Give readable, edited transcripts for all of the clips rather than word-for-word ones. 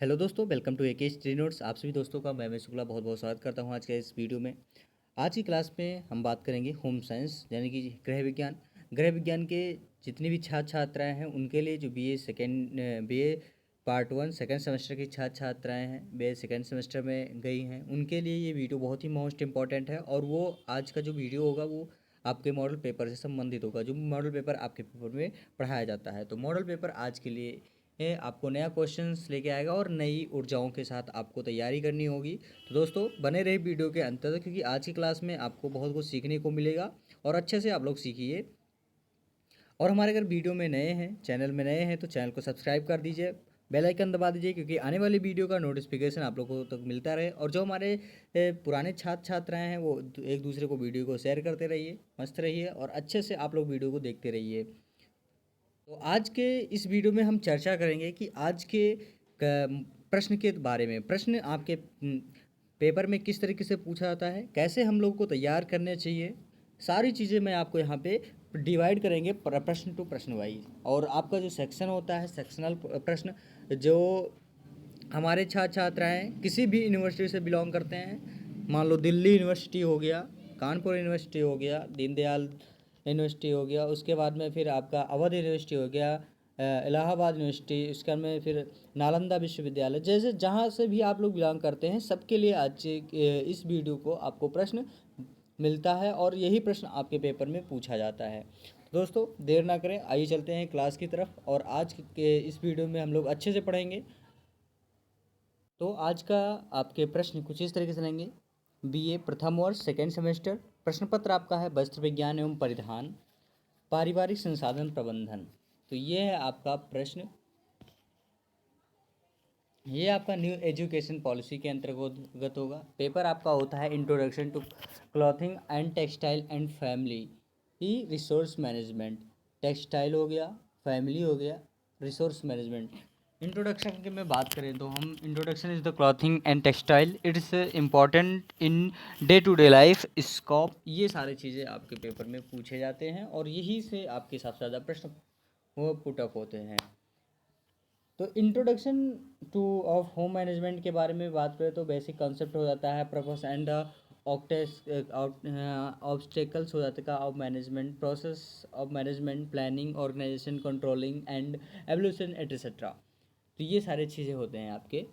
Hello दोस्तों, welcome to AK study notes. आप सभी दोस्तों का मैं शुक्ला बहुत बहुत स्वागत करता हूं आज के इस वीडियो में। आज की क्लास में हम बात करेंगे होम साइंस यानी कि गृह विज्ञान। गृह विज्ञान के जितनी भी छात्र छात्राएं हैं उनके लिए जो BA part one second semester की छात्र छात्राएं हैं, बीए सेकेंड सेमेस्टर में गई हैं, उनके लिए ये वीडियो बहुत ही मोस्ट इंपॉर्टेंट है। और वो आज का जो वीडियो होगा वो आपके मॉडल पेपर से संबंधित होगा, जो मॉडल पेपर आपके पेपर में पढ़ाया जाता है। तो मॉडल पेपर आज के लिए आपको नया क्वेश्चंस लेके आएगा और नई ऊर्जाओं के साथ आपको तैयारी करनी होगी। तो दोस्तों बने रहे वीडियो के अंत तक, क्योंकि आज की क्लास में आपको बहुत कुछ सीखने को मिलेगा और अच्छे से आप लोग सीखिए। और हमारे अगर वीडियो में नए हैं, चैनल में नए हैं, तो चैनल को सब्सक्राइब कर दीजिए, बेल आइकन दबा दीजिए, क्योंकि आने वाली वीडियो का नोटिफिकेशन आप लोगों को तक मिलता रहे। और जो हमारे पुराने छात्र छात्राएँ हैं वो एक दूसरे को वीडियो को शेयर करते रहिए, मस्त रहिए और अच्छे से आप लोग वीडियो को देखते रहिए। तो आज के इस वीडियो में हम चर्चा करेंगे कि आज के प्रश्न के बारे में। प्रश्न आपके पेपर में किस तरीके से पूछा जाता है, कैसे हम लोग को तैयार करने चाहिए, सारी चीज़ें मैं आपको यहाँ पे डिवाइड करेंगे प्रश्न टू प्रश्न वाइज। और आपका जो सेक्शन होता है, सेक्शनल प्रश्न, जो हमारे छात्र छात्राएँ किसी भी यूनिवर्सिटी से बिलोंग करते हैं, मान लो दिल्ली यूनिवर्सिटी हो गया, कानपुर यूनिवर्सिटी हो गया, दीनदयाल यूनिवर्सिटी हो गया, उसके बाद में फिर आपका अवध यूनिवर्सिटी हो गया, इलाहाबाद यूनिवर्सिटी, उसके में फिर नालंदा विश्वविद्यालय, जैसे जहाँ से भी आप लोग बिलोंग करते हैं सबके लिए आज इस वीडियो को आपको प्रश्न मिलता है और यही प्रश्न आपके पेपर में पूछा जाता है। दोस्तों देर ना करें, आइए चलते हैं क्लास की तरफ और आज के इस वीडियो में हम लोग अच्छे से पढ़ेंगे। तो आज का आपके प्रश्न कुछ इस तरीके से रहेंगे। बीए प्रथम वर्ष सेकेंड सेमेस्टर, प्रश्न पत्र आपका है वस्त्र विज्ञान एवं परिधान, पारिवारिक संसाधन प्रबंधन। तो ये है आपका प्रश्न, ये आपका न्यू एजुकेशन पॉलिसी के अंतर्गत होगा। पेपर आपका होता है introduction to clothing and textile and family ही रिसोर्स मैनेजमेंट। टेक्सटाइल हो गया, फैमिली हो गया, रिसोर्स मैनेजमेंट। इंट्रोडक्शन की मैं बात करें तो हम introduction is the clothing and textile, it's important in day to day life scope. ये सारी चीज़ें आपके पेपर में पूछे जाते हैं और यही से आपके सबसे ज़्यादा प्रश्न वो पुटअप होते हैं। तो introduction two of home management के बारे में बात करें तो बेसिक कॉन्सेप्ट हो जाता है पर्पस एंड ऑब्स्टेकल्स हो जाता है of management, process of management, planning, organisation, controlling and evolution etcetera. तो ये सारी चीज़ें होते हैं आपके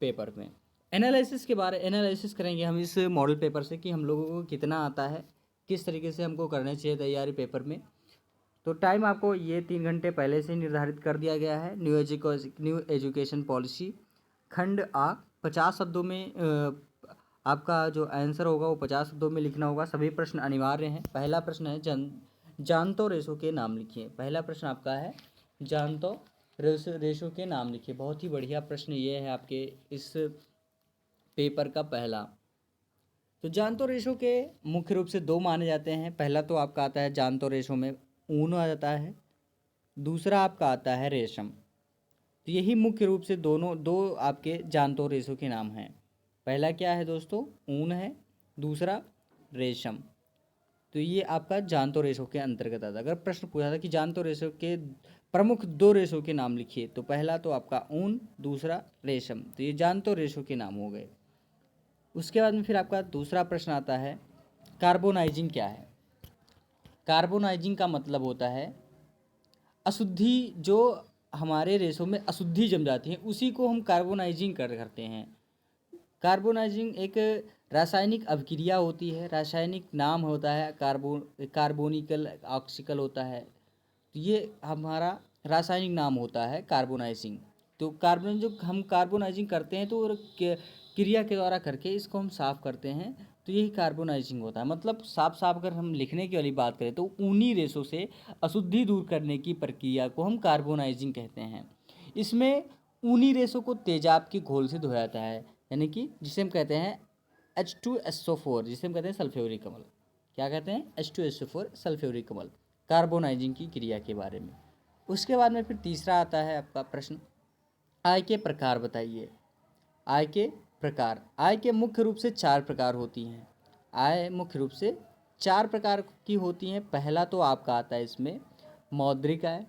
पेपर में। एनालिसिस करेंगे हम इस मॉडल पेपर से कि हम लोगों को कितना आता है, किस तरीके से हमको करना चाहिए तैयारी पेपर में। तो टाइम आपको ये 3 घंटे पहले से निर्धारित कर दिया गया है। न्यू एजुकेशन पॉलिसी खंड आ 50 शब्दों में आपका जो आंसर होगा वो 50 शब्दों में लिखना होगा। सभी प्रश्न अनिवार्य हैं। पहला प्रश्न है जानतो रेशो के नाम लिखिए। पहला प्रश्न आपका है जानतो रेशो के नाम लिखिए। बहुत ही बढ़िया प्रश्न ये है आपके इस पेपर का पहला। तो जानतो रेशो के मुख्य रूप से दो माने जाते हैं। पहला तो आपका आता है जानतो रेशो में ऊन आ जाता है, दूसरा आपका आता है रेशम। तो यही मुख्य रूप से दोनों दो आपके जानतो रेशो के नाम हैं। पहला क्या है दोस्तों, ऊन है, दूसरा रेशम। तो ये आपका जानतो रेशो के अंतर्गत आता है। अगर प्रश्न पूछा था कि जानतो रेशो के प्रमुख दो रेशो के नाम लिखिए, तो पहला तो आपका ऊन, दूसरा रेशम। तो ये जानतो रेशो के नाम हो गए। उसके बाद में फिर आपका दूसरा प्रश्न आता है कार्बोनाइजिंग क्या है। कार्बोनाइजिंग का मतलब होता है अशुद्धि, जो हमारे रेशों में अशुद्धि जम जाती है उसी को हम कार्बोनाइजिंग करते हैं। कार्बोनाइजिंग एक रासायनिक अभिक्रिया होती है, रासायनिक नाम होता है कार्बोनिकल ऑक्सीकल होता है। तो ये हमारा रासायनिक नाम होता है कार्बोनाइजिंग। तो कार्बन जो हम कार्बोनाइजिंग करते हैं तो क्रिया के द्वारा करके इसको हम साफ़ करते हैं, तो यही कार्बोनाइजिंग होता है। मतलब साफ साफ अगर हम लिखने की वाली बात करें तो ऊनी रेशों से अशुद्धि दूर करने की प्रक्रिया को हम कार्बोनाइजिंग कहते हैं। इसमें ऊनी रेशों को तेजाब के घोल से धोया जाता है, यानी कि जिसे हम कहते हैं H2SO4, जिसे हम कहते हैं सल्फ्यूरिक अम्ल। क्या कहते हैं, H2SO4 सल्फ्यूरिक अम्ल, कार्बोनाइजिंग की क्रिया के बारे में। उसके बाद में फिर तीसरा आता है आपका प्रश्न आय के प्रकार बताइए। आय के प्रकार, आय के मुख्य रूप से 4 प्रकार होती हैं। आय मुख्य रूप से 4 प्रकार की होती हैं। पहला तो आपका आता है इसमें मौद्रिक आय,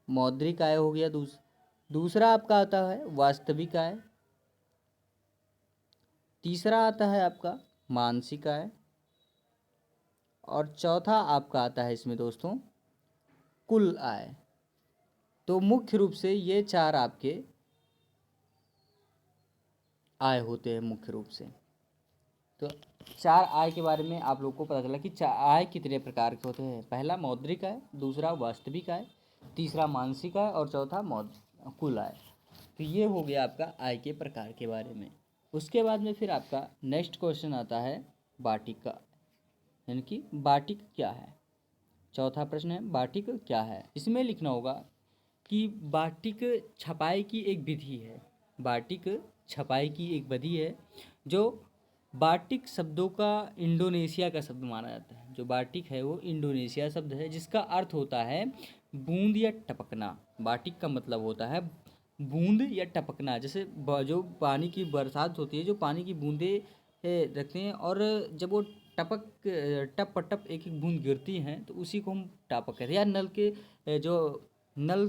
मौद्रिक आय हो गया। दूसरा आपका आता है वास्तविक आय, तीसरा आता है आपका मानसिक आय, और चौथा आपका आता है इसमें दोस्तों कुल आय। तो मुख्य रूप से ये चार आपके आय होते हैं मुख्य रूप से। तो चार आय के बारे में आप लोग को पता चला कि आय कितने प्रकार के होते हैं। पहला मौद्रिक आय, दूसरा वास्तविक आय, तीसरा मानसिक आय और चौथा कुल आय। तो ये हो गया आपका आय के प्रकार के बारे में। उसके बाद में फिर आपका नेक्स्ट क्वेश्चन आता है बाटिक का, यानी कि बाटिक क्या है। चौथा प्रश्न है बाटिक क्या है। इसमें लिखना होगा कि बाटिक छपाई की एक विधि है। बाटिक छपाई की एक विधि है। जो बाटिक शब्दों का इंडोनेशिया का शब्द माना जाता है। जो बाटिक है वो इंडोनेशिया शब्द है, जिसका अर्थ होता है बूंद या टपकना। बाटिक का मतलब होता है बूंद या टपकना। जैसे जो पानी की बरसात होती है, जो पानी की बूंदें रखते हैं, और जब वो टप टप एक एक बूंद गिरती हैं तो उसी को हम टापक कहते हैं। या नल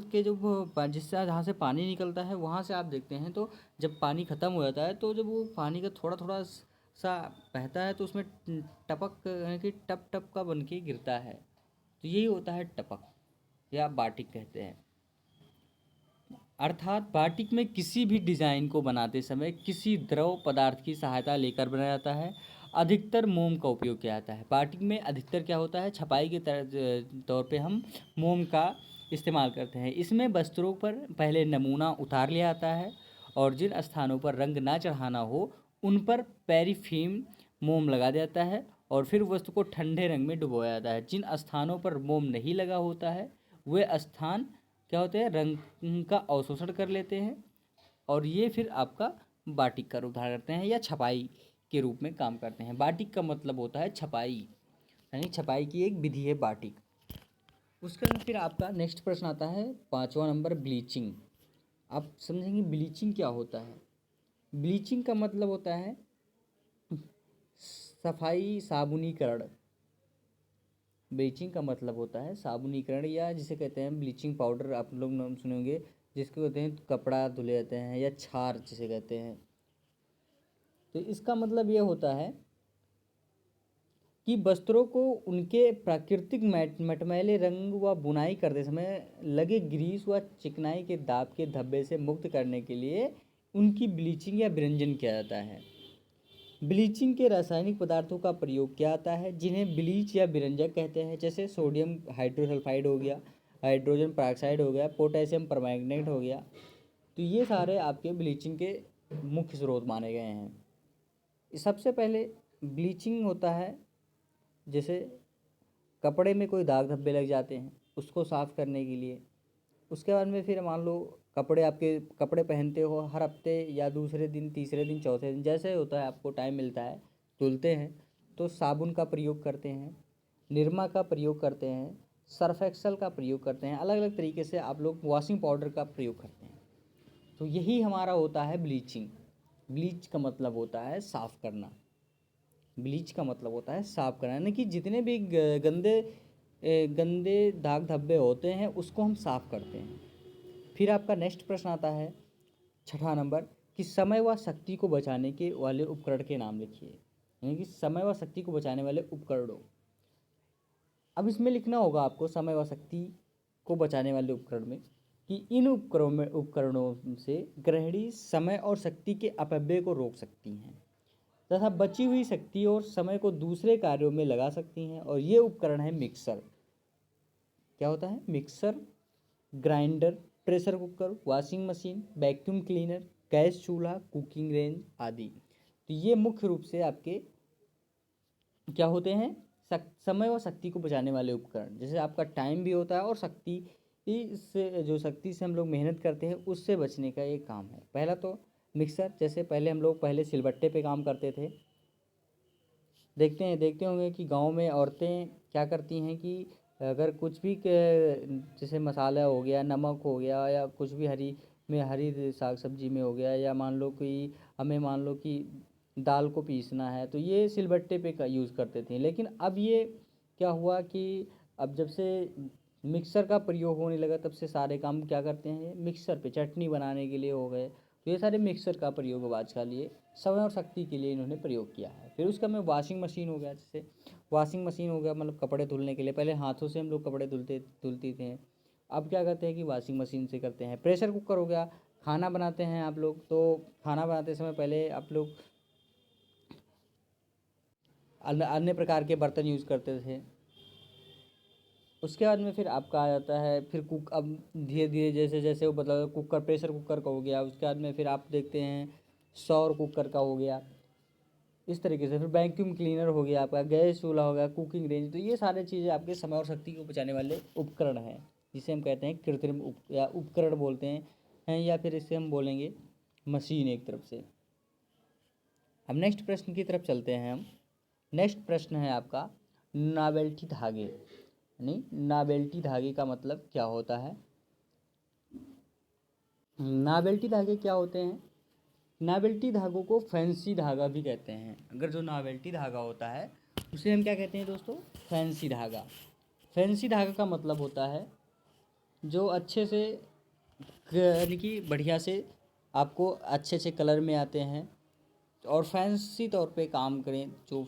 के जो जिससे जहाँ से पानी निकलता है वहाँ से आप देखते हैं तो जब पानी ख़त्म हो जाता है तो जब वो पानी का थोड़ा थोड़ा सा बहता है तो उसमें टपक यानी कि टप टप का बन के गिरता है। तो यही होता है टपक या बाटिक कहते हैं। अर्थात बाटिक में किसी भी डिज़ाइन को बनाते समय किसी द्रव पदार्थ की सहायता लेकर बनाया जाता है। अधिकतर मोम का उपयोग किया जाता है। बाटिक में अधिकतर क्या होता है, छपाई के तौर पे हम मोम का इस्तेमाल करते हैं। इसमें वस्त्रों पर पहले नमूना उतार लिया जाता है और जिन स्थानों पर रंग ना चढ़ाना हो उन पर पैराफिन मोम लगा दिया जाता है और फिर वस्तु को ठंडे रंग में डुबोया जाता है। जिन स्थानों पर मोम नहीं लगा होता है वे स्थान क्या होते हैं, रंग का अवशोषण कर लेते हैं और ये फिर आपका बाटिक का रूप धारण करते हैं या छपाई के रूप में काम करते हैं। बाटिक का मतलब होता है छपाई, यानी छपाई की एक विधि है बाटिक। उसके बाद फिर आपका नेक्स्ट प्रश्न आता है 5वां नंबर ब्लीचिंग। आप समझेंगे ब्लीचिंग क्या होता है। ब्लीचिंग का मतलब होता है सफाई साबुनीकरण। ब्लीचिंग का मतलब होता है साबुनीकरण, या जिसे कहते हैं ब्लीचिंग पाउडर, आप लोग नाम सुने होंगे, जिसको कहते हैं कपड़ा धुले जाते हैं या छार जिसे कहते हैं। तो इसका मतलब ये होता है कि वस्त्रों को उनके प्राकृतिक मटमैले रंग व बुनाई करते समय लगे ग्रीस व चिकनाई के दाग के धब्बे से मुक्त करने के लिए उनकी ब्लीचिंग या विरंजन किया जाता है। ब्लीचिंग के रासायनिक पदार्थों का प्रयोग किया जाता है जिन्हें ब्लीच या विरंजक कहते हैं। जैसे सोडियम हाइड्रोसल्फाइड हो गया, हाइड्रोजन पेरोक्साइड हो गया, पोटेशियम परमैंगनेट हो गया। तो ये सारे आपके ब्लीचिंग के मुख्य स्रोत माने गए हैं। सबसे पहले ब्लीचिंग होता है, जैसे कपड़े में कोई दाग धब्बे लग जाते हैं उसको साफ़ करने के लिए। उसके बाद में फिर मान लो आपके कपड़े पहनते हो, हर हफ्ते या दूसरे दिन, तीसरे दिन, चौथे दिन, जैसे होता है आपको टाइम मिलता है, धुलते हैं तो साबुन का प्रयोग करते हैं, निरमा का प्रयोग करते हैं, सर्फ एक्सल का प्रयोग करते हैं। अलग अलग तरीके से आप लोग वॉशिंग पाउडर का प्रयोग करते हैं। तो यही हमारा होता है ब्लीचिंग। ब्लीच का मतलब होता है साफ़ करना। ब्लीच का मतलब होता है साफ़ करना, यानी कि जितने भी गंदे दाग धब्बे होते हैं उसको हम साफ़ करते हैं। फिर आपका नेक्स्ट प्रश्न आता है 6वां नंबर कि समय व शक्ति को बचाने के वाले उपकरण के नाम लिखिए। यानी कि समय व शक्ति को बचाने वाले उपकरणों। अब इसमें लिखना होगा आपको समय व शक्ति को बचाने वाले उपकरण में कि इन उपकरणों से गृहिणी समय और शक्ति के अपव्यय को रोक सकती हैं तथा बची हुई शक्ति और समय को दूसरे कार्यों में लगा सकती हैं। और ये उपकरण है मिक्सर। क्या होता है mixer, grinder, pressure cooker, washing machine, vacuum cleaner, gas चूल्हा, कुकिंग रेंज आदि। तो ये मुख्य रूप से आपके क्या होते हैं, समय और शक्ति को बचाने वाले उपकरण। जैसे आपका टाइम भी होता है और शक्ति से, जो शक्ति से हम लोग मेहनत करते हैं उससे बचने का ये काम है। पहला तो मिक्सर, जैसे हम लोग पहले सिलबट्टे पे काम करते थे। देखते होंगे कि गांव में औरतें क्या करती हैं कि अगर कुछ भी जैसे मसाला हो गया, नमक हो गया, या कुछ भी हरी साग सब्जी में हो गया, या मान लो कि दाल को पीसना है तो ये सिलबट्टे पे का यूज़ करते थे। लेकिन अब ये क्या हुआ कि अब जब से मिक्सर का प्रयोग होने लगा तब से सारे काम क्या करते हैं, मिक्सर पे चटनी बनाने के लिए हो गए। तो ये सारे मिक्सर का प्रयोग अब आज का लिए समय और शक्ति के लिए इन्होंने प्रयोग किया है। फिर उसका में वॉशिंग मशीन हो गया, जैसे वॉशिंग मशीन हो गया मतलब कपड़े धुलने के लिए। पहले हाथों से हम लोग कपड़े धुलते थे, अब क्या करते हैं कि वॉशिंग मशीन से करते हैं। प्रेशर कुकर हो गया, खाना बनाते हैं आप लोग, तो खाना बनाते समय पहले आप लोग अन्य अन्य प्रकार के बर्तन यूज़ करते थे। उसके बाद में फिर आपका आ जाता है फिर कुक, अब धीरे धीरे जैसे जैसे वो बदला, कुकर प्रेशर कुकर का हो गया। उसके बाद में फिर आप देखते हैं सौर कुकर का हो गया। इस तरीके से फिर वैक्यूम क्लीनर हो गया, आपका गैस चूल्हा हो गया, कुकिंग रेंज। तो ये सारी चीज़ें आपके समय और शक्ति को बचाने वाले उपकरण हैं, जिसे हम कहते हैं कृत्रिम या उपकरण बोलते हैं, या फिर इसे हम बोलेंगे मशीन एक तरफ से। अब नेक्स्ट प्रश्न की तरफ चलते हैं हम। नेक्स्ट प्रश्न है आपका नॉवेल्टी धागे, यानी नॉवेल्टी धागे का मतलब क्या होता है। नॉवेल्टी धागे क्या होते हैं, नॉवेल्टी धागों को फैंसी धागा भी कहते हैं। अगर जो नॉवेल्टी धागा होता है उसे हम क्या कहते हैं दोस्तों, फैंसी धागा। फैंसी धागा का मतलब होता है जो अच्छे से यानी कि बढ़िया से आपको अच्छे अच्छे कलर में आते हैं और फैंसी तौर पे काम करें। जो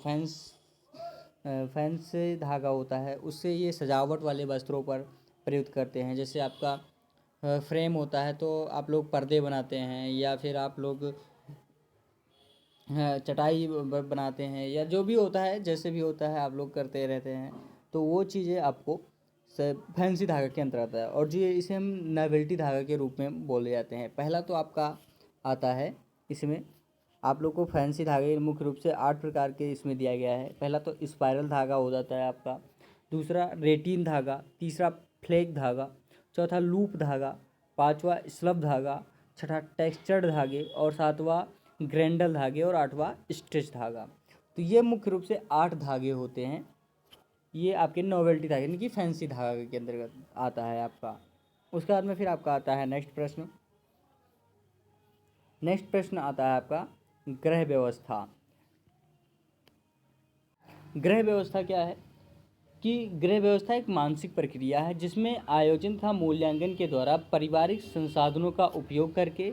फैंसी धागा होता है उससे ये सजावट वाले वस्त्रों पर प्रयुक्त करते हैं। जैसे आपका फ्रेम होता है तो आप लोग पर्दे बनाते हैं, या फिर आप लोग चटाई बनाते हैं, या जो भी होता है जैसे भी होता है आप लोग करते रहते हैं। तो वो चीज़ें आपको फैंसी धागा के अंतर आता है, और जो इसे हम नॉवेल्टी धागा के रूप में बोले जाते हैं। पहला तो आपका आता है इसमें, आप लोग को फैंसी धागे मुख्य रूप से 8 प्रकार के इसमें दिया गया है। पहला तो स्पाइरल धागा हो जाता है आपका, दूसरा रेटिन धागा, तीसरा फ्लेक धागा, चौथा लूप धागा, पांचवा स्लब धागा, छठा टेक्सचर्ड धागे, और सातवां ग्रैंडल धागे, और आठवां स्ट्रेच धागा। तो ये मुख्य रूप से 8 धागे होते हैं। ये आपके नॉवेल्टी धागे यानी कि फैंसी धागा के अंतर्गत आता है आपका। उसके बाद में फिर आपका आता है नेक्स्ट प्रश्न। नेक्स्ट प्रश्न आता है आपका ग्रह व्यवस्था। ग्रह व्यवस्था क्या है कि गृह व्यवस्था एक मानसिक प्रक्रिया है जिसमें आयोजन तथा मूल्यांकन के द्वारा पारिवारिक संसाधनों का उपयोग करके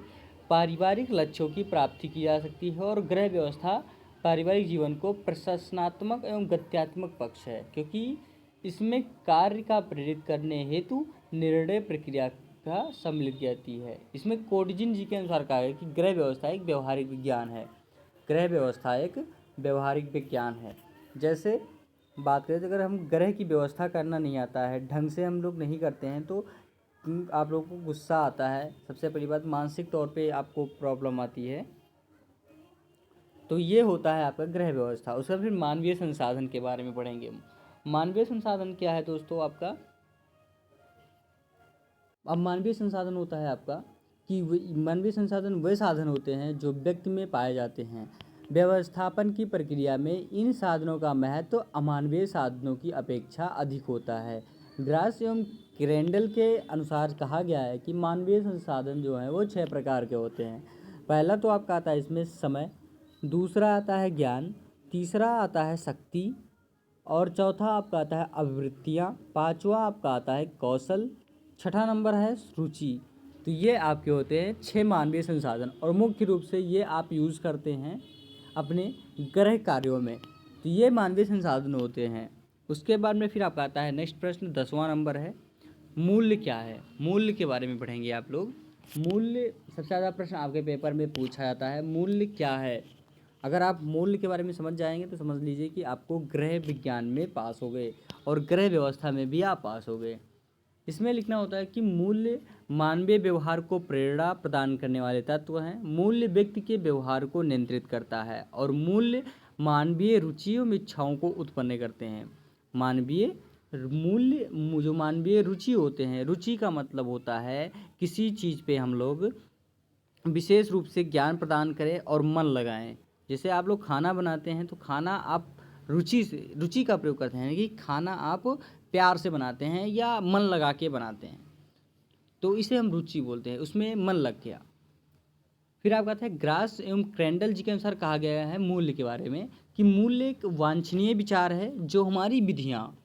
पारिवारिक लक्ष्यों की प्राप्ति की जा सकती है। और गृह व्यवस्था पारिवारिक जीवन को प्रशासनात्मक एवं गत्यात्मक पक्ष है, क्योंकि इसमें कार्य का प्रेरित करने हेतु निर्णय प्रक्रिया का सम्मिलित की जाती है। इसमें कोटजिन जी के अनुसार कहा है कि गृह व्यवस्था एक व्यवहारिक विज्ञान है। गृह व्यवस्था एक व्यवहारिक विज्ञान है। जैसे बात करें तो अगर हम ग्रह की व्यवस्था करना नहीं आता है, ढंग से हम लोग नहीं करते हैं, तो आप लोगों को गुस्सा आता है। सबसे पहली बात, मानसिक तौर पे आपको प्रॉब्लम आती है। तो ये होता है आपका ग्रह व्यवस्था। उसके बाद फिर मानवीय संसाधन के बारे में पढ़ेंगे हम। मानवीय संसाधन क्या है दोस्तों आपका, अब मानवीय संसाधन होता है आपका कि मानवीय संसाधन वे साधन होते हैं जो व्यक्ति में पाए जाते हैं। व्यवस्थापन की प्रक्रिया में इन साधनों का महत्व अमानवीय साधनों की अपेक्षा अधिक होता है। ग्रास एवं क्रेंडल के अनुसार कहा गया है कि मानवीय संसाधन जो हैं वो 6 प्रकार के होते हैं। पहला तो आपका आता है इसमें समय, दूसरा आता है ज्ञान, तीसरा आता है शक्ति, और चौथा आपका आता है आवृत्तियाँ, पांचवा आपका आता है कौशल, छठा नंबर है रुचि। तो ये आपके होते हैं 6 मानवीय संसाधन, और मुख्य रूप से ये आप यूज़ करते हैं अपने गृह कार्यों में। तो ये मानवीय संसाधन होते हैं। उसके बाद में फिर आपका आता है नेक्स्ट प्रश्न, 10वां नंबर है मूल्य क्या है। मूल्य के बारे में पढ़ेंगे आप लोग। मूल्य सबसे ज़्यादा प्रश्न आपके पेपर में पूछा जाता है, मूल्य क्या है। अगर आप मूल्य के बारे में समझ जाएंगे तो समझ लीजिए कि आपको गृह विज्ञान में पास हो गए और गृह व्यवस्था में भी आप पास हो गए। इसमें लिखना होता है कि मूल्य मानवीय व्यवहार को प्रेरणा प्रदान करने वाले तत्व हैं। मूल्य व्यक्ति के व्यवहार को नियंत्रित करता है, और मूल्य मानवीय रुचियों में इच्छाओं को उत्पन्न करते हैं। मानवीय मूल्य जो मानवीय रुचि होते हैं, रुचि का मतलब होता है किसी चीज़ पे हम लोग विशेष रूप से ज्ञान प्रदान करें और मन लगाएं। जैसे आप लोग खाना बनाते हैं तो खाना आप रुचि का प्रयोग करते हैं कि खाना आप प्यार से बनाते हैं या मन लगा के बनाते हैं, तो इसे हम रुचि बोलते हैं, उसमें मन लग गया। फिर आपका था ग्रास एवं क्रेंडल जी के अनुसार कहा गया है मूल्य के बारे में कि मूल्य एक वांछनीय विचार है जो हमारी विधियाँ,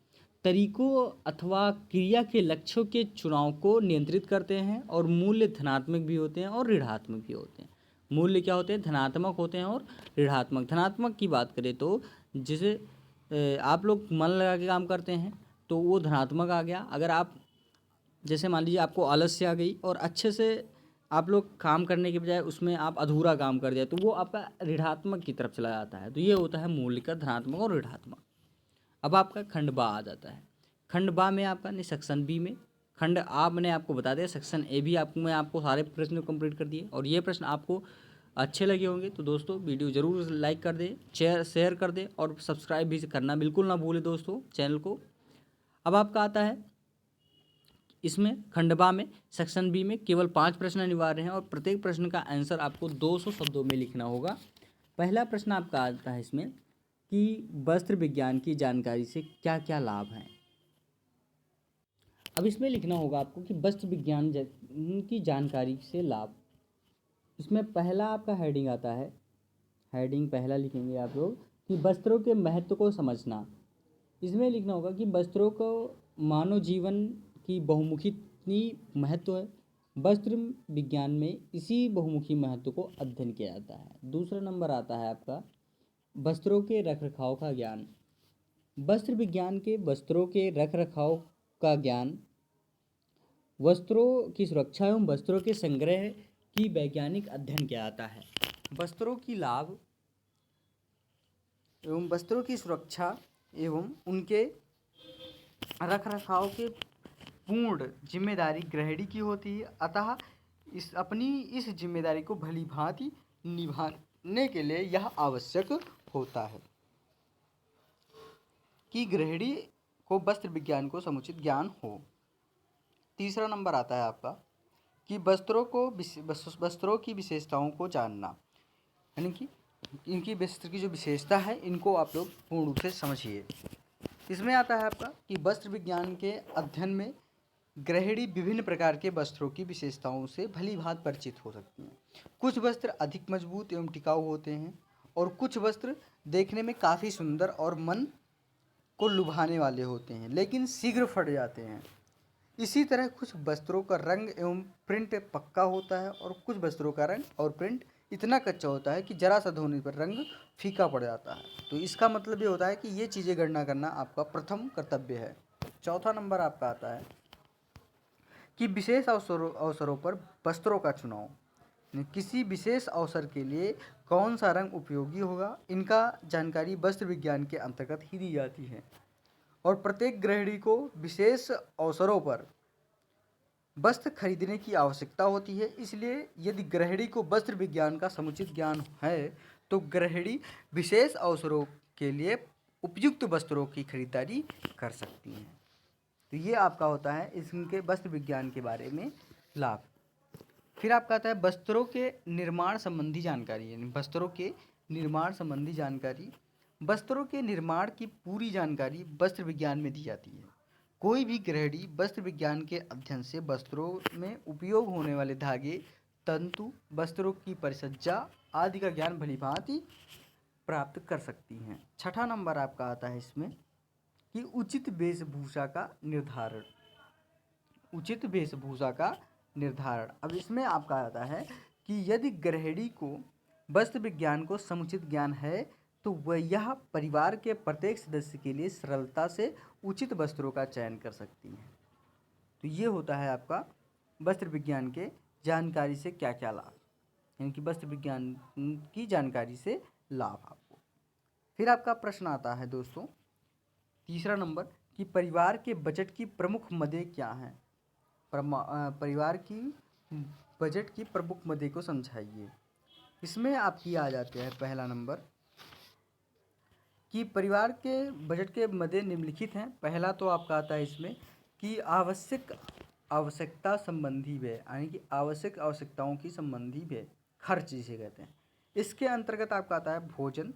तरीकों अथवा क्रिया के लक्ष्यों के चुनाव को नियंत्रित करते हैं और मूल्य धनात्मक भी होते हैं और ऋणात्मक भी होते हैं। मूल्य क्या होते हैं? धनात्मक होते हैं और ऋणात्मक। धनात्मक की बात करें तो जिसे आप लोग मन लगा के काम करते हैं तो वो धनात्मक आ गया। अगर आप जैसे मान लीजिए आपको आलस्य आ गई और अच्छे से आप लोग काम करने के बजाय उसमें आप अधूरा काम कर दिया तो वो आपका ऋणात्मक की तरफ चला जाता है। तो ये होता है मूल्य का धनात्मक और ऋणात्मक। अब आपका खंड बा आ जाता है। खंड बा में आपका नहीं, सेक्शन बी में खंड आ मैंने आपको बता दिया, सेक्शन ए भी मैं आपको सारे प्रश्न कंप्लीट कर दिए। और ये प्रश्न आपको अच्छे लगे होंगे तो दोस्तों वीडियो ज़रूर लाइक कर दें, शेयर कर दें और सब्सक्राइब भी करना बिल्कुल ना भूलें दोस्तों चैनल को। अब आपका आता है इसमें खंडबा में सेक्शन बी में केवल 5 प्रश्न अनिवार्य हैं और प्रत्येक प्रश्न का आंसर आपको 200 शब्दों में लिखना होगा। पहला प्रश्न आपका आता है इसमें कि वस्त्र विज्ञान की जानकारी से क्या क्या लाभ हैं। अब इसमें लिखना होगा आपको कि वस्त्र विज्ञान की जानकारी से लाभ। इसमें पहला आपका हेडिंग आता है, हेडिंग पहला लिखेंगे आप लोग कि वस्त्रों के महत्व को समझना। इसमें लिखना होगा कि वस्त्रों को मानव जीवन की बहुमुखी महत्व है। वस्त्र विज्ञान में इसी बहुमुखी महत्व को अध्ययन किया जाता है। दूसरा नंबर आता है आपका वस्त्रों के रखरखाव का ज्ञान। वस्त्र विज्ञान के वस्त्रों के रखरखाव का ज्ञान वस्त्रों की सुरक्षा एवं वस्त्रों के संग्रह की वैज्ञानिक अध्ययन किया जाता है। वस्त्रों की लाभ एवं वस्त्रों की सुरक्षा एवं उनके रखरखाव के पूर्ण जिम्मेदारी गृहिणी की होती है। अतः इस जिम्मेदारी को भली भांति निभाने के लिए यह आवश्यक होता है कि गृहिणी को वस्त्र विज्ञान को समुचित ज्ञान हो। तीसरा नंबर आता है आपका कि वस्त्रों की विशेषताओं को जानना, यानी कि इनकी वस्त्र की जो विशेषता है इनको आप लोग पूर्ण रूप से समझिए। इसमें आता है आपका कि वस्त्र विज्ञान के अध्ययन में गृहिणी विभिन्न प्रकार के वस्त्रों की विशेषताओं से भली भांति परिचित हो सकती हैं। कुछ वस्त्र अधिक मजबूत एवं टिकाऊ होते हैं और कुछ वस्त्र देखने में काफ़ी सुंदर और मन को लुभाने वाले होते हैं लेकिन शीघ्र फट जाते हैं। इसी तरह कुछ वस्त्रों का रंग एवं प्रिंट पक्का होता है और कुछ वस्त्रों का रंग और प्रिंट इतना कच्चा होता है कि जरा सा धोने पर रंग फीका पड़ जाता है। तो इसका मतलब ये होता है कि ये चीज़ें गणना करना आपका प्रथम कर्तव्य है। चौथा नंबर आपका आता है कि विशेष अवसरों पर वस्त्रों का चुनाव। किसी विशेष अवसर के लिए कौन सा रंग उपयोगी होगा, इनका जानकारी वस्त्र विज्ञान के अंतर्गत ही दी जाती है। और प्रत्येक गृहिणी को विशेष अवसरों पर वस्त्र खरीदने की आवश्यकता होती है। इसलिए यदि गृहिणी को वस्त्र विज्ञान का समुचित ज्ञान है तो गृहिणी विशेष अवसरों के लिए उपयुक्त वस्त्रों की खरीदारी कर सकती हैं। तो ये आपका होता है इसके वस्त्र विज्ञान के बारे में लाभ। फिर आपका आता है वस्त्रों के निर्माण संबंधी जानकारी, यानी वस्त्रों के निर्माण संबंधी जानकारी। वस्त्रों के निर्माण की पूरी जानकारी वस्त्र विज्ञान में दी जाती है। कोई भी गृहिणी वस्त्र विज्ञान के अध्ययन से वस्त्रों में उपयोग होने वाले धागे, तंतु, वस्त्रों की परिसज्जा आदि का ज्ञान भलीभांति प्राप्त कर सकती हैं। छठा नंबर आपका आता है इसमें कि उचित वेशभूषा का निर्धारण। उचित वेशभूषा का निर्धारण। अब इसमें आपका आता है कि यदि गृहिणी को वस्त्र विज्ञान को समुचित ज्ञान है तो वह यह परिवार के प्रत्येक सदस्य के लिए सरलता से उचित वस्त्रों का चयन कर सकती हैं। तो ये होता है आपका वस्त्र विज्ञान के जानकारी से क्या क्या लाभ, यानी कि वस्त्र विज्ञान की जानकारी से लाभ आपको। फिर आपका प्रश्न आता है दोस्तों तीसरा नंबर कि परिवार के बजट की प्रमुख मदें क्या हैं। परिवार की बजट की प्रमुख मदें को समझाइए। इसमें आपकी आ जाते हैं पहला नंबर कि परिवार के बजट के मदें निम्नलिखित हैं। पहला तो आपका आता है इसमें कि आवश्यकता संबंधी व्यय, यानी कि आवश्यकताओं की संबंधी व्यय, खर्च जिसे कहते हैं। इसके अंतर्गत आपका आता है भोजन,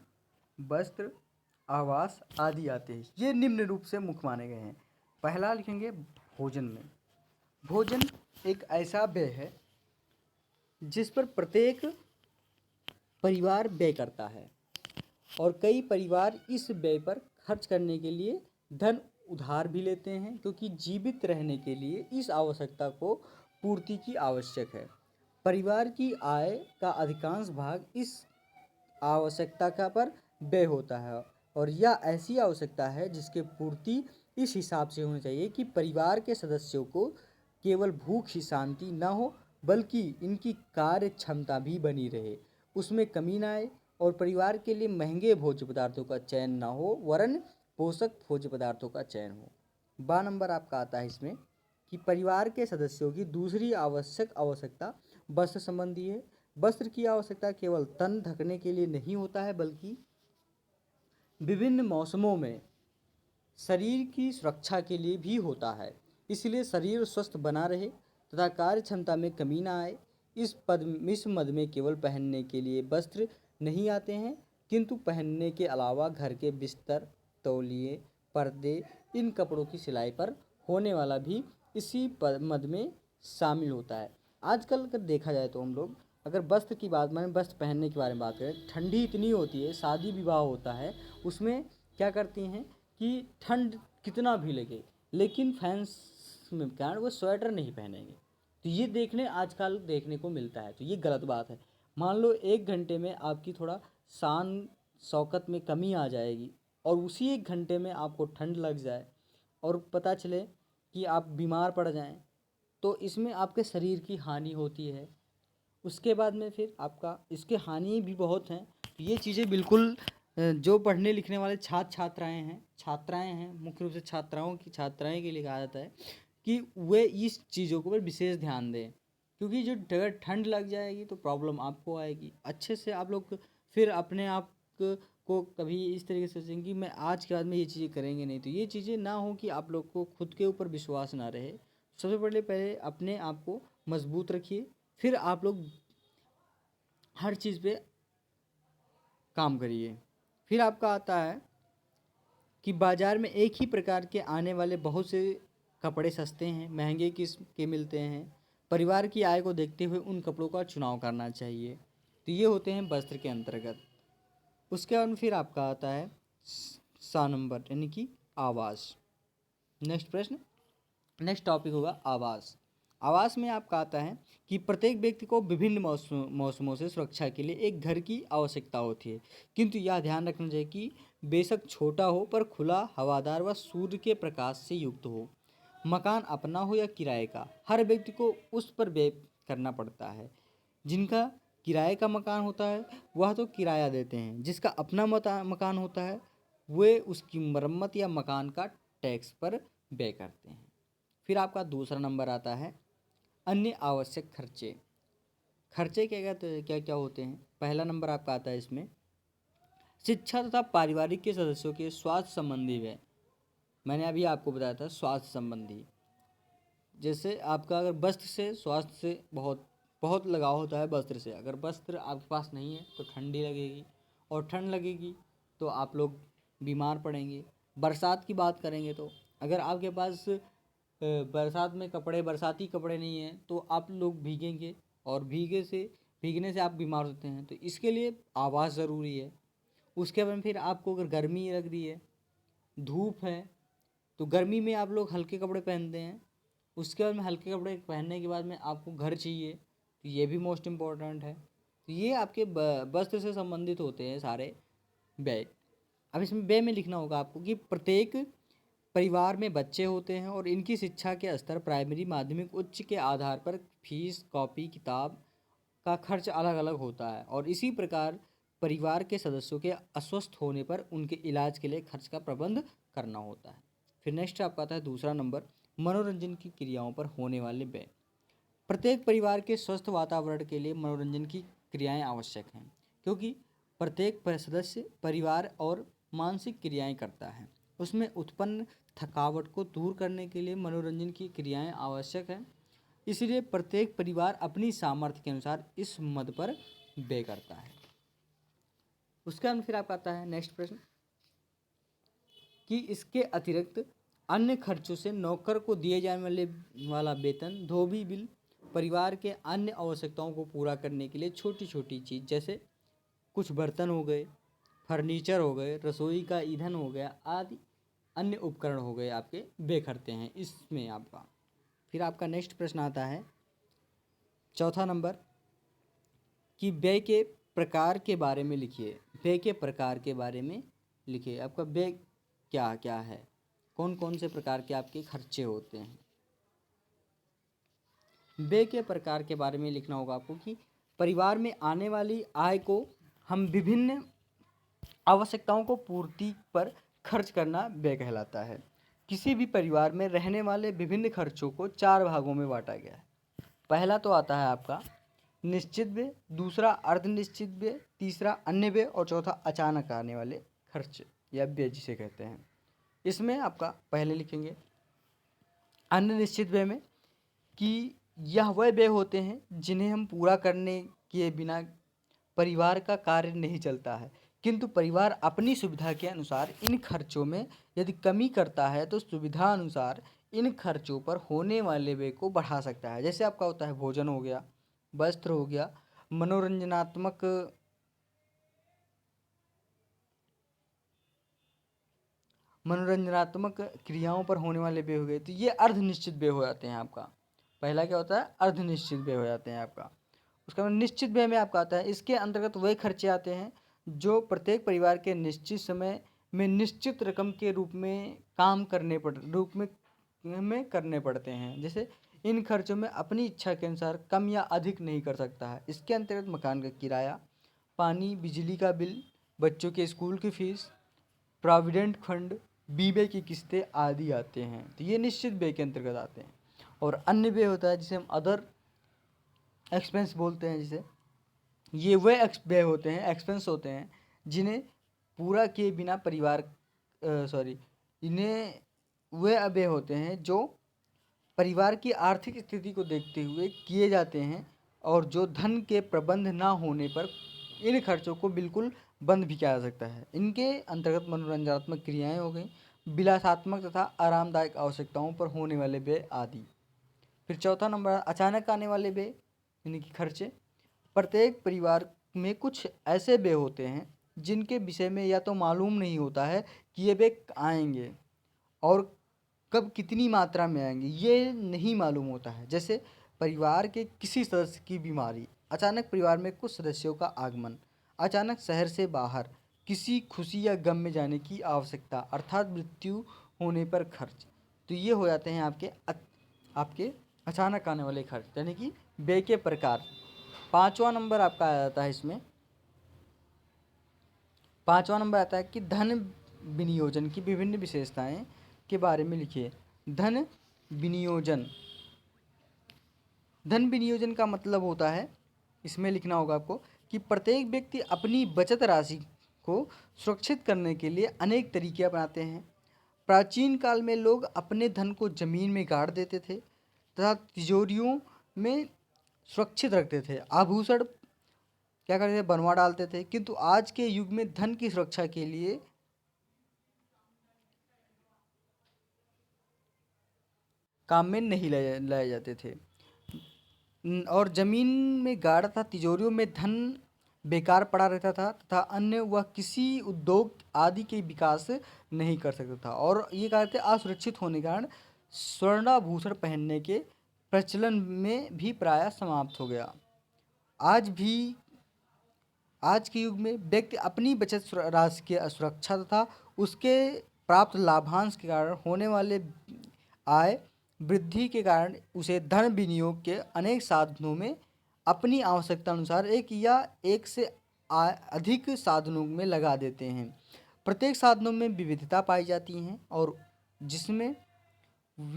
वस्त्र, आवास आदि आते हैं। ये निम्न रूप से मुख्य माने गए हैं। पहला लिखेंगे भोजन में। भोजन एक ऐसा व्यय है जिस पर प्रत्येक परिवार व्यय करता है और कई परिवार इस व्यय पर खर्च करने के लिए धन उधार भी लेते हैं, क्योंकि जीवित रहने के लिए इस आवश्यकता को पूर्ति की आवश्यक है। परिवार की आय का अधिकांश भाग इस आवश्यकता का पर व्यय होता है, और यह ऐसी आवश्यकता है जिसके पूर्ति इस हिसाब से होनी चाहिए कि परिवार के सदस्यों को केवल भूख ही शांति न हो, बल्कि इनकी कार्य क्षमता भी बनी रहे, उसमें कमी न आए, और परिवार के लिए महंगे भोज्य पदार्थों का चयन न हो, वरन पोषक भोज्य पदार्थों का चयन हो। बा नंबर आपका आता है इसमें कि परिवार के सदस्यों की दूसरी आवश्यकता वस्त्र संबंधी है। वस्त्र की आवश्यकता केवल तन ढकने के लिए नहीं होता है, बल्कि विभिन्न मौसमों में शरीर की सुरक्षा के लिए भी होता है। इसलिए शरीर स्वस्थ बना रहे तथा कार्य क्षमता में कमी न आए, इस मद में केवल पहनने के लिए वस्त्र नहीं आते हैं, किंतु पहनने के अलावा घर के बिस्तर, तौलिए, पर्दे, इन कपड़ों की सिलाई पर होने वाला भी इसी मद में शामिल होता है। आजकल अगर देखा जाए तो हम लोग अगर वस्त्र की बात, मैंने वस्त्र पहनने के बारे में बात करें, ठंडी इतनी होती है, शादी विवाह होता है, उसमें क्या करती हैं कि ठंड कितना भी लगे लेकिन फैंस में कारण वो स्वेटर नहीं पहनेंगे। तो ये आजकल देखने को मिलता है, तो ये गलत बात है। मान लो 1 घंटे में आपकी थोड़ा शान शौकत में कमी आ जाएगी, और उसी 1 घंटे में आपको ठंड लग जाए और पता चले कि आप बीमार पड़ जाएं, तो इसमें आपके शरीर की हानि होती है। उसके बाद में फिर आपका इसके हानि भी बहुत हैं। तो ये चीज़ें बिल्कुल जो पढ़ने लिखने वाले छात्राएं हैं, मुख्य रूप से छात्राएं के लिए कहा जाता है कि वे इस चीज़ों को पर विशेष ध्यान दें, क्योंकि जो अगर ठंड लग जाएगी तो प्रॉब्लम आपको आएगी। अच्छे से आप लोग फिर अपने आप को कभी इस तरीके से सोचेंगे कि मैं आज के बाद में ये चीज़ें करेंगे नहीं, तो ये चीज़ें ना हो कि आप लोग को खुद के ऊपर विश्वास ना रहे। सबसे पहले अपने आप को मजबूत रखिए, फिर आप लोग हर चीज़ पे काम करिए। फिर आपका आता है कि बाज़ार में एक ही प्रकार के आने वाले बहुत से कपड़े सस्ते हैं, महंगे किस्म के मिलते हैं। परिवार की आय को देखते हुए उन कपड़ों का चुनाव करना चाहिए। तो ये होते हैं वस्त्र के अंतर्गत। उसके बाद फिर आपका आता है सा नंबर, यानी कि आवास। नेक्स्ट प्रश्न, नेक्स्ट टॉपिक होगा आवास। आवास में आपका आता है कि प्रत्येक व्यक्ति को विभिन्न मौसमों से सुरक्षा के लिए एक घर की आवश्यकता होती है, किंतु यह ध्यान रखना चाहिए कि बेशक छोटा हो पर खुला, हवादार व सूर्य के प्रकाश से युक्त हो। मकान अपना हो या किराए का, हर व्यक्ति को उस पर व्यय करना पड़ता है। जिनका किराए का मकान होता है वह तो किराया देते हैं, जिसका अपना मकान होता है वे उसकी मरम्मत या मकान का टैक्स पर व्यय करते हैं। फिर आपका दूसरा नंबर आता है अन्य आवश्यक खर्चे। खर्चे क्या क्या होते हैं? पहला नंबर आपका आता है इसमें शिक्षा तथा पारिवारिक के सदस्यों के स्वास्थ्य संबंधी व्यय। मैंने अभी आपको बताया था स्वास्थ्य संबंधी, जैसे आपका अगर वस्त्र से स्वास्थ्य से बहुत लगाव होता है वस्त्र से। अगर वस्त्र आपके पास नहीं है तो ठंडी लगेगी, और ठंड लगेगी तो आप लोग बीमार पड़ेंगे। बरसात की बात करेंगे तो अगर आपके पास बरसात में बरसाती कपड़े नहीं हैं तो आप लोग भीगेंगे, और भीगने से आप बीमार होते हैं। तो इसके लिए आवास ज़रूरी है। उसके बाद फिर आपको अगर गर्मी लग रही है, धूप है, तो गर्मी में आप लोग हल्के कपड़े पहनते हैं। उसके बाद में हल्के कपड़े पहनने के बाद में आपको घर चाहिए, तो ये भी मोस्ट इम्पॉर्टेंट है। तो ये आपके वस्त्र से संबंधित होते हैं सारे व्यय। अब इसमें व्यय में लिखना होगा आपको कि प्रत्येक परिवार में बच्चे होते हैं और इनकी शिक्षा के स्तर प्राइमरी, माध्यमिक, उच्च के आधार पर फीस, कॉपी, किताब का खर्च अलग अलग होता है, और इसी प्रकार परिवार के सदस्यों के अस्वस्थ होने पर उनके इलाज के लिए खर्च का प्रबंध करना होता है। फिर नेक्स्ट आपका आता है दूसरा नंबर मनोरंजन की क्रियाओं पर होने वाले व्यय। प्रत्येक परिवार के स्वस्थ वातावरण के लिए मनोरंजन की क्रियाएं आवश्यक हैं, क्योंकि प्रत्येक सदस्य परिवार और मानसिक क्रियाएं करता है। उसमें उत्पन्न थकावट को दूर करने के लिए मनोरंजन की क्रियाएं आवश्यक हैं। इसलिए प्रत्येक परिवार अपनी सामर्थ्य के अनुसार इस मद पर व्यय करता है। उसके बाद फिर आपका आता है नेक्स्ट प्रश्न कि इसके अतिरिक्त अन्य खर्चों से नौकर को दिए जाने वाला वेतन, धोबी बिल, परिवार के अन्य आवश्यकताओं को पूरा करने के लिए छोटी छोटी चीज़ जैसे कुछ बर्तन हो गए, फर्नीचर हो गए, रसोई का ईंधन हो गया आदि अन्य उपकरण हो गए आपके व्यय करते हैं इसमें आपका। फिर आपका नेक्स्ट प्रश्न आता है चौथा नंबर कि व्यय के प्रकार के बारे में लिखिए। व्यय के प्रकार के बारे में लिखिए। आपका व्यय क्या क्या है, कौन कौन से प्रकार के आपके खर्चे होते हैं। व्यय के प्रकार के बारे में लिखना होगा आपको कि परिवार में आने वाली आय को हम विभिन्न आवश्यकताओं को पूर्ति पर खर्च करना व्यय कहलाता है। किसी भी परिवार में रहने वाले विभिन्न खर्चों को 4 भागों में बांटा गया है। पहला तो आता है आपका निश्चित व्यय, दूसरा अर्धनिश्चित व्यय, तीसरा अन्य व्यय और चौथा अचानक आने वाले खर्च या व्यय जिसे कहते हैं। इसमें आपका पहले लिखेंगे अन्य निश्चित व्यय में कि यह वह व्यय होते हैं जिन्हें हम पूरा करने के बिना परिवार का कार्य नहीं चलता है, किंतु परिवार अपनी सुविधा के अनुसार इन खर्चों में यदि कमी करता है तो सुविधा अनुसार इन खर्चों पर होने वाले व्यय को बढ़ा सकता है। जैसे आपका होता है भोजन हो गया, वस्त्र हो गया, मनोरंजनात्मक क्रियाओं पर होने वाले व्यय हो गए, तो ये अर्धनिश्चित व्यय हो जाते हैं आपका। पहला क्या होता है अर्धनिश्चित व्यय हो जाते हैं आपका। उसके बाद निश्चित व्यय में आपका आता है, इसके अंतर्गत वही खर्चे आते हैं जो प्रत्येक परिवार के निश्चित समय में निश्चित रकम के रूप में काम करने करने पड़ते हैं। जैसे इन खर्चों में अपनी इच्छा के अनुसार कम या अधिक नहीं कर सकता है। इसके अंतर्गत मकान का किराया, पानी बिजली का बिल, बच्चों के स्कूल की फीस, प्रोविडेंट फंड, बीमे की किस्तें आदि आते हैं। तो ये निश्चित व्यय के अंतर्गत आते हैं। और अन्य व्यय होता है जिसे हम अदर एक्सपेंस बोलते हैं। जिसे ये वह व्यय होते हैं, एक्सपेंस होते हैं जिन्हें पूरा किए बिना इन्हें वे व्यय होते हैं जो परिवार की आर्थिक स्थिति को देखते हुए किए जाते हैं और जो धन के प्रबंध ना होने पर इन खर्चों को बिल्कुल बंद भी किया जा सकता है। इनके अंतर्गत मनोरंजनात्मक क्रियाएं हो गई, विलासात्मक तथा आरामदायक आवश्यकताओं पर होने वाले व्यय आदि। फिर चौथा नंबर अचानक आने वाले व्यय यानी कि खर्चे। प्रत्येक परिवार में कुछ ऐसे व्यय होते हैं जिनके विषय में या तो मालूम नहीं होता है कि ये व्यय आएंगे और कब कितनी मात्रा में आएंगे, ये नहीं मालूम होता है। जैसे परिवार के किसी सदस्य की बीमारी, अचानक परिवार में कुछ सदस्यों का आगमन, अचानक शहर से बाहर किसी खुशी या गम में जाने की आवश्यकता अर्थात मृत्यु होने पर खर्च। तो ये हो जाते हैं आपके अचानक आने वाले खर्च यानी कि व्यय के प्रकार। पांचवा नंबर आपका आ जाता है इसमें, पांचवा नंबर आता है कि धन विनियोजन की विभिन्न विशेषताएं के बारे में लिखिए। धन विनियोजन, धन विनियोजन का मतलब होता है, इसमें लिखना होगा आपको कि प्रत्येक व्यक्ति अपनी बचत राशि को सुरक्षित करने के लिए अनेक तरीके अपनाते हैं। प्राचीन काल में लोग अपने धन को जमीन में गाड़ देते थे तथा तिजोरियों में सुरक्षित रखते थे। आभूषण क्या करते थे, बनवा डालते थे। किंतु आज के युग में धन की सुरक्षा के लिए काम में नहीं लाए जाते थे और जमीन में गाड़ा था, तिजोरियों में धन बेकार पड़ा रहता था तथा अन्य वह किसी उद्योग आदि के विकास नहीं कर सकता था। और ये कहते असुरक्षित होने के कारण स्वर्णाभूषण पहनने के प्रचलन में भी प्रायः समाप्त हो गया। आज के युग में व्यक्ति अपनी बचत राशि की सुरक्षा तथा उसके प्राप्त लाभांश के कारण होने वाले आय वृद्धि के कारण उसे धन विनियोग के अनेक साधनों में अपनी आवश्यकता अनुसार एक या एक से अधिक साधनों में लगा देते हैं। प्रत्येक साधनों में विविधता पाई जाती है और जिसमें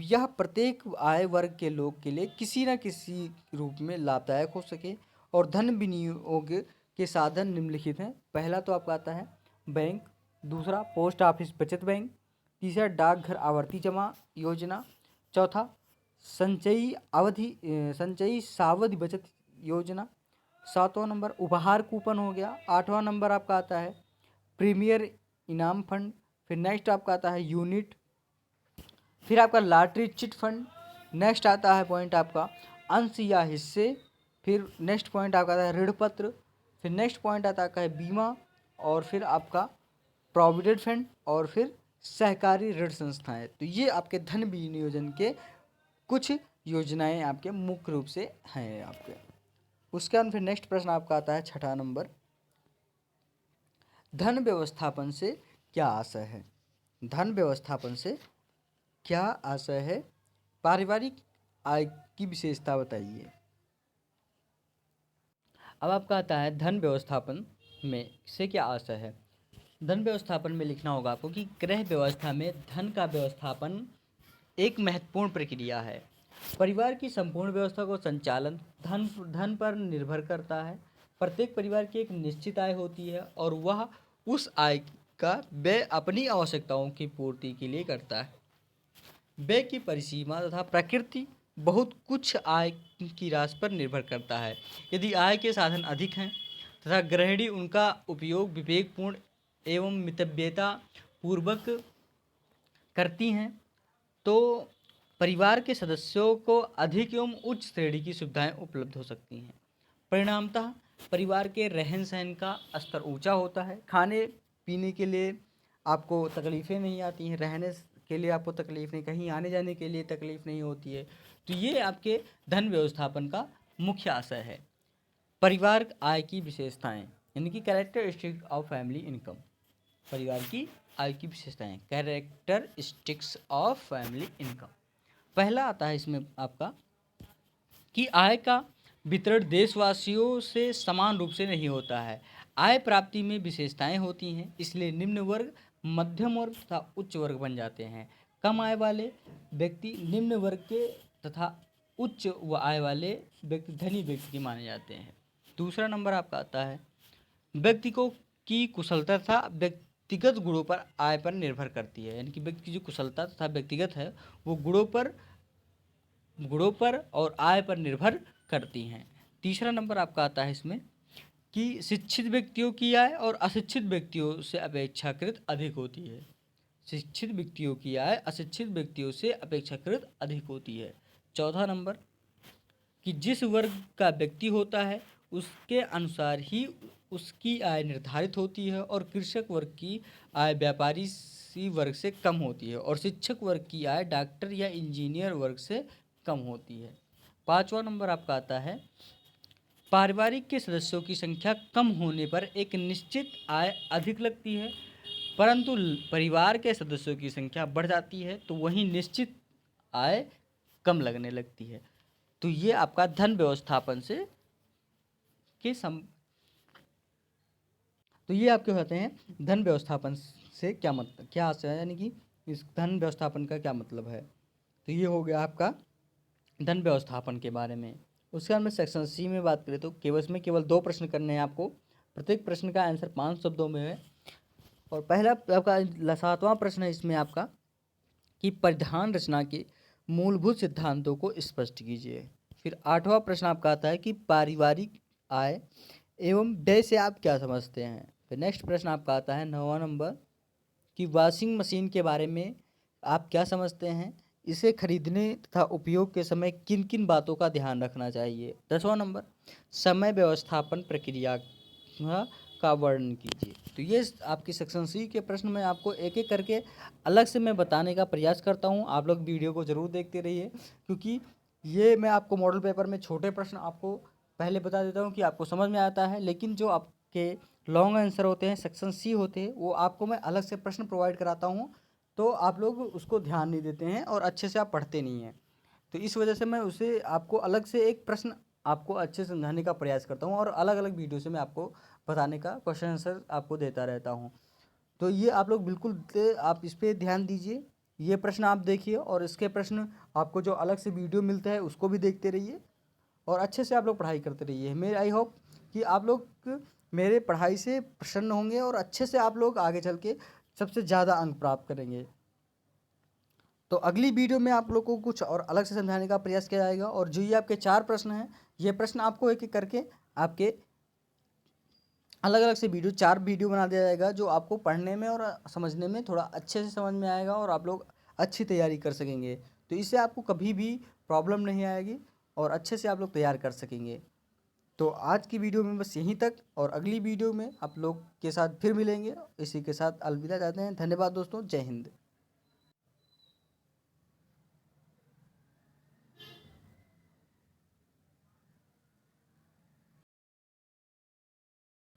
यह प्रत्येक आय वर्ग के लोग के लिए किसी न किसी रूप में लाभदायक हो सके। और धन विनियोग के साधन निम्नलिखित हैं। पहला तो आपका आता है बैंक, दूसरा पोस्ट ऑफिस बचत बैंक, तीसरा डाकघर आवर्ती जमा योजना, चौथा संचयी सावधि बचत योजना, सातवां नंबर उपहार कूपन हो गया, आठवां नंबर आपका आता है प्रीमियर इनाम फंड, फिर नेक्स्ट आपका आता है यूनिट, फिर आपका लॉटरी चिट फंड, नेक्स्ट आता है पॉइंट आपका अंश या हिस्से, फिर नेक्स्ट पॉइंट आपका आता है ऋण पत्र, फिर नेक्स्ट पॉइंट आता है बीमा, और फिर आपका प्रोविडेंट फंड, और फिर सहकारी ऋण संस्थाएं। तो ये आपके धन विनियोजन के कुछ योजनाएं आपके मुख्य रूप से हैं आपके। उसके बाद फिर नेक्स्ट प्रश्न आपका आता है 6 नंबर, धन व्यवस्थापन से क्या आशय है। धन व्यवस्थापन से क्या आशय है, पारिवारिक आय की विशेषता बताइए। अब आपका आता है धन व्यवस्थापन में से क्या आशय है। धन व्यवस्थापन में लिखना होगा आपको कि गृह व्यवस्था में धन का व्यवस्थापन एक महत्वपूर्ण प्रक्रिया है। परिवार की संपूर्ण व्यवस्था को संचालन धन पर निर्भर करता है। प्रत्येक परिवार की एक निश्चित आय होती है और वह उस आय का व्यय अपनी आवश्यकताओं की पूर्ति के लिए करता है। व्यय की परिसीमा तथा प्रकृति बहुत कुछ आय की राशि पर निर्भर करता है। यदि आय के साधन अधिक हैं तथा गृहिणी उनका उपयोग विवेकपूर्ण एवं मितव्ययता पूर्वक करती हैं तो परिवार के सदस्यों को अधिक एवं उच्च श्रेणी की सुविधाएं उपलब्ध हो सकती हैं। परिणामतः परिवार के रहन सहन का स्तर ऊंचा होता है। खाने पीने के लिए आपको तकलीफ़ें नहीं आती हैं, रहने के लिए आपको तकलीफ़ नहीं, कहीं आने जाने के लिए तकलीफ़ नहीं होती है। तो ये आपके धन व्यवस्थापन का मुख्य आशय है। परिवार आय की विशेषताएं यानी कि कैरेक्टरिस्टिक ऑफ फैमिली इनकम। परिवार की आय की विशेषताएं, कैरेक्टरिस्टिक्स ऑफ फैमिली इनकम। पहला आता है इसमें आपका कि आय का वितरण देशवासियों से समान रूप से नहीं होता है। आय प्राप्ति में विशेषताएं होती हैं, इसलिए निम्न वर्ग मध्यम वर्ग तथा उच्च वर्ग बन जाते हैं। कम आय वाले व्यक्ति निम्न वर्ग के तथा उच्च आय वाले व्यक्ति धनी व्यक्ति के माने जाते हैं। दूसरा नंबर आपका आता है व्यक्ति को की कुशलता तथा व्यक्तिगत गुणों पर आय पर निर्भर करती है। यानी कि व्यक्ति की जो कुशलता तथा व्यक्तिगत है वो गुणों पर और आय पर निर्भर करती हैं। तीसरा नंबर आपका आता है इसमें कि शिक्षित व्यक्तियों की आय और अशिक्षित व्यक्तियों से अपेक्षाकृत अधिक होती है। शिक्षित व्यक्तियों की आय अशिक्षित व्यक्तियों से अपेक्षाकृत अधिक होती है। चौथा नंबर कि जिस वर्ग का व्यक्ति होता है उसके अनुसार ही उसकी आय निर्धारित होती है और कृषक वर्ग की आय व्यापारी वर्ग से कम होती है और शिक्षक वर्ग की आय डॉक्टर या इंजीनियर वर्ग से कम होती है। पांचवा नंबर आपका आता है पारिवारिक के सदस्यों की संख्या कम होने पर एक निश्चित आय अधिक लगती है, परंतु परिवार के सदस्यों की संख्या बढ़ जाती है तो वहीं निश्चित आय कम लगने लगती है। तो ये आपका धन व्यवस्थापन से के तो ये आपके होते हैं धन व्यवस्थापन से क्या मतलब क्या आशय है, यानी कि इस धन व्यवस्थापन का क्या मतलब है। तो ये हो गया आपका धन व्यवस्थापन के बारे में। उसके बाद में सेक्शन सी में बात करें तो केवल 2 प्रश्न करने हैं आपको। प्रत्येक प्रश्न का आंसर 5 शब्दों में है। और पहला आपका 7वां प्रश्न है इसमें आपका कि परिधान रचना के मूलभूत सिद्धांतों को स्पष्ट कीजिए। फिर 8वां प्रश्न आपका आता है कि पारिवारिक आय एवं व्यय से आप क्या समझते हैं। फिर नेक्स्ट प्रश्न आपका आता है 9वां नंबर कि वॉशिंग मशीन के बारे में आप क्या समझते हैं, इसे खरीदने तथा उपयोग के समय किन किन बातों का ध्यान रखना चाहिए। 10वां नंबर समय व्यवस्थापन प्रक्रिया का वर्णन कीजिए। तो ये आपकी सेक्शन सी के प्रश्न में आपको एक एक करके अलग से मैं बताने का प्रयास करता हूँ। आप लोग वीडियो को ज़रूर देखते रहिए क्योंकि ये मैं आपको मॉडल पेपर में छोटे प्रश्न आपको पहले बता देता हूँ कि आपको समझ में आता है, लेकिन जो आपके लॉन्ग आंसर होते हैं सेक्शन सी होते हैं वो आपको मैं अलग से प्रश्न प्रोवाइड कराता हूँ, तो आप लोग उसको ध्यान नहीं देते हैं और अच्छे से आप पढ़ते नहीं हैं। तो इस वजह से मैं उसे आपको अलग से एक प्रश्न आपको अच्छे से समझाने का प्रयास करता हूँ और अलग अलग वीडियो से मैं आपको बताने का क्वेश्चन आंसर आपको देता रहता हूँ। तो ये आप लोग बिल्कुल आप इस पर ध्यान दीजिए, ये प्रश्न आप देखिए और इसके प्रश्न आपको जो अलग से वीडियो मिलता है उसको भी देखते रहिए और अच्छे से आप लोग पढ़ाई करते रहिए। मेरे आई होप कि आप लोग मेरे पढ़ाई से प्रसन्न होंगे और अच्छे से आप लोग आगे चल के सबसे ज़्यादा अंक प्राप्त करेंगे। तो अगली वीडियो में आप लोग को कुछ और अलग से समझाने का प्रयास किया जाएगा। और जो ये आपके 4 प्रश्न हैं ये प्रश्न आपको एक एक करके आपके अलग अलग से 4 वीडियो बना दिया जाएगा जो आपको पढ़ने में और समझने में थोड़ा अच्छे से समझ में आएगा और आप लोग अच्छी तैयारी कर सकेंगे। तो इससे आपको कभी भी प्रॉब्लम नहीं आएगी और अच्छे से आप लोग तैयार कर सकेंगे। तो आज की वीडियो में बस यहीं तक, और अगली वीडियो में आप लोग के साथ फिर मिलेंगे। इसी के साथ अलविदा चाहते हैं। धन्यवाद दोस्तों, जय हिंद।